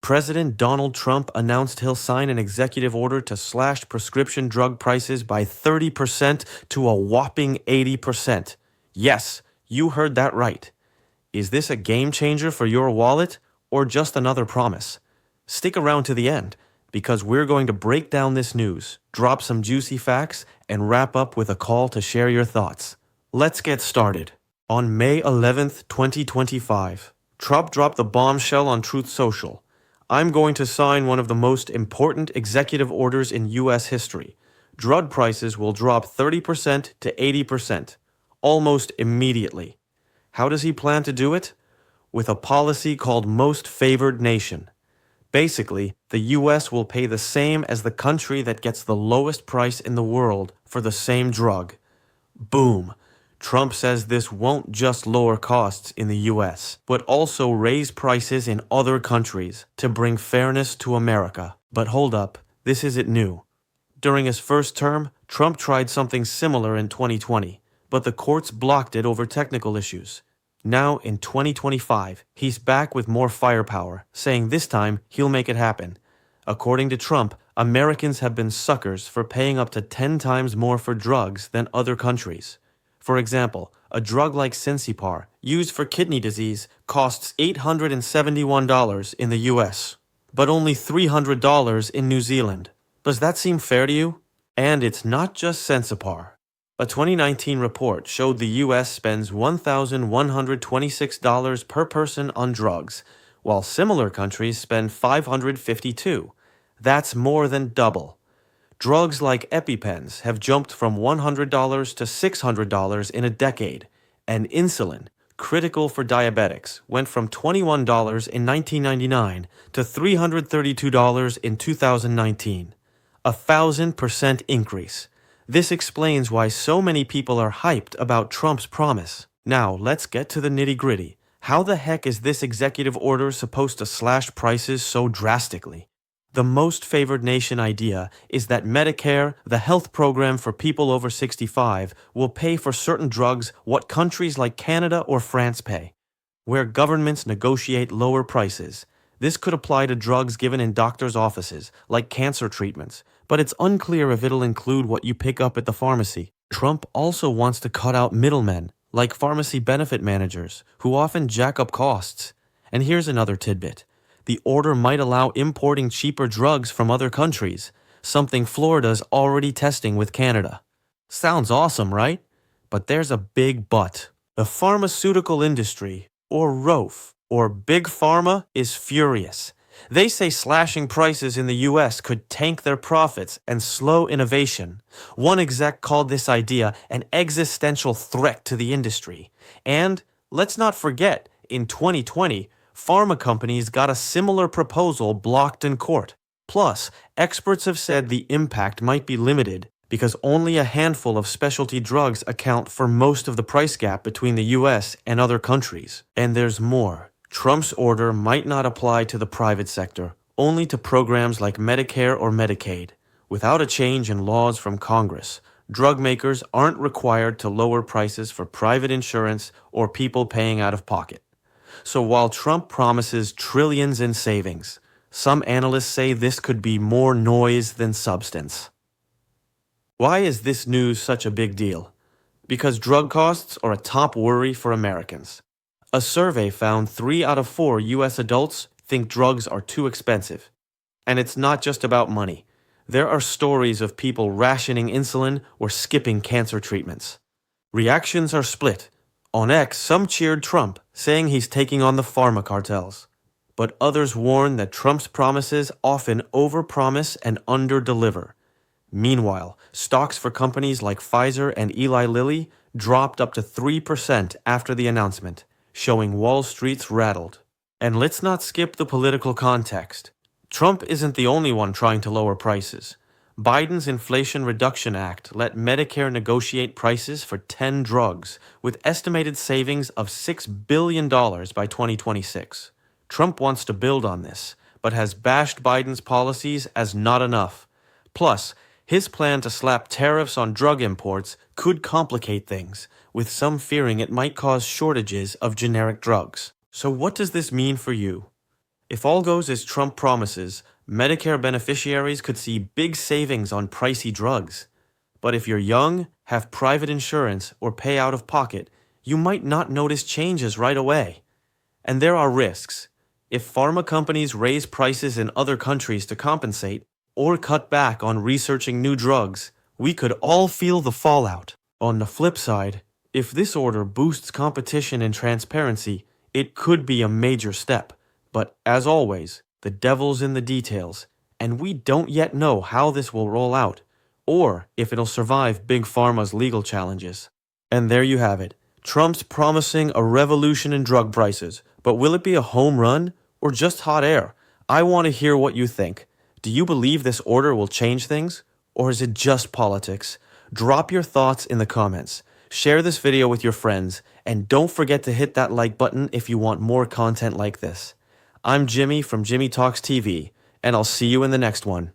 President Donald Trump announced he'll sign an executive order to slash prescription drug prices by 30% to a whopping 80%. Yes, you heard that right. Is this a game changer for your wallet or just another promise? Stick around to the end because we're going to break down this news, drop some juicy facts, and wrap up with a call to share your thoughts. Let's get started. On May 11th, 2025, Trump dropped the bombshell on Truth Social. I'm going to sign one of the most important executive orders in U.S. history. Drug prices will drop 30% to 80%, almost immediately. How does he plan to do it? With a policy called Most Favored Nation. Basically, the U.S. will pay the same as the country that gets the lowest price in the world for the same drug. Boom. Trump says this won't just lower costs in the U.S., but also raise prices in other countries to bring fairness to America. But hold up, this isn't new. During his first term, Trump tried something similar in 2020, but the courts blocked it over technical issues. Now, in 2025, he's back with more firepower, saying this time he'll make it happen. According to Trump, Americans have been suckers for paying up to 10 times more for drugs than other countries. For example, a drug like Sensipar, used for kidney disease, costs $871 in the US, but only $300 in New Zealand. Does that seem fair to you? And it's not just Sensipar. A 2019 report showed the US spends $1,126 per person on drugs, while similar countries spend $552. That's more than double. Drugs like EpiPens have jumped from $100 to $600 in a decade, and insulin, critical for diabetics, went from $21 in 1999 to $332 in 2019. 1,000% increase. This explains why so many people are hyped about Trump's promise. Now, let's get to the nitty-gritty. How the heck is this executive order supposed to slash prices so drastically? The Most Favored Nation idea is that Medicare, the health program for people over 65, will pay for certain drugs what countries like Canada or France pay, where governments negotiate lower prices. This could apply to drugs given in doctors' offices, like cancer treatments, but it's unclear if it'll include what you pick up at the pharmacy. Trump also wants to cut out middlemen, like pharmacy benefit managers, who often jack up costs. And here's another tidbit. The order might allow importing cheaper drugs from other countries, something Florida's already testing with Canada. Sounds awesome, right? But there's a big but. The pharmaceutical industry, or ROF, or Big Pharma, is furious. They say slashing prices in the US could tank their profits and slow innovation. One exec called this idea an existential threat to the industry. And let's not forget, in 2020, pharma companies got a similar proposal blocked in court. Plus, experts have said the impact might be limited because only a handful of specialty drugs account for most of the price gap between the US and other countries. And there's more. Trump's order might not apply to the private sector, only to programs like Medicare or Medicaid. Without a change in laws from Congress, drug makers aren't required to lower prices for private insurance or people paying out of pocket. So while Trump promises trillions in savings, some analysts say this could be more noise than substance. Why is this news such a big deal? Because drug costs are a top worry for Americans. A survey found 3 out of 4 U.S. adults think drugs are too expensive. And it's not just about money. There are stories of people rationing insulin or skipping cancer treatments. Reactions are split. On X, some cheered Trump, saying he's taking on the pharma cartels. But others warn that Trump's promises often overpromise and underdeliver. Meanwhile, stocks for companies like Pfizer and Eli Lilly dropped up to 3% after the announcement, showing Wall Street's rattled. And let's not skip the political context. Trump isn't the only one trying to lower prices. Biden's Inflation Reduction Act let Medicare negotiate prices for 10 drugs, with estimated savings of $6 billion by 2026. Trump wants to build on this, but has bashed Biden's policies as not enough. Plus, his plan to slap tariffs on drug imports could complicate things, with some fearing it might cause shortages of generic drugs. So what does this mean for you? If all goes as Trump promises, Medicare beneficiaries could see big savings on pricey drugs. But if you're young, have private insurance, or pay out of pocket, you might not notice changes right away. And there are risks. If pharma companies raise prices in other countries to compensate, or cut back on researching new drugs, we could all feel the fallout. On the flip side, if this order boosts competition and transparency, it could be a major step. But as always, the devil's in the details, and we don't yet know how this will roll out, or if it'll survive Big Pharma's legal challenges. And there you have it. Trump's promising a revolution in drug prices, but will it be a home run or just hot air? I want to hear what you think. Do you believe this order will change things, or is it just politics? Drop your thoughts in the comments. Share this video with your friends, and don't forget to hit that like button if you want more content like this. I'm Jimmy from JimmyTalksTV, and I'll see you in the next one.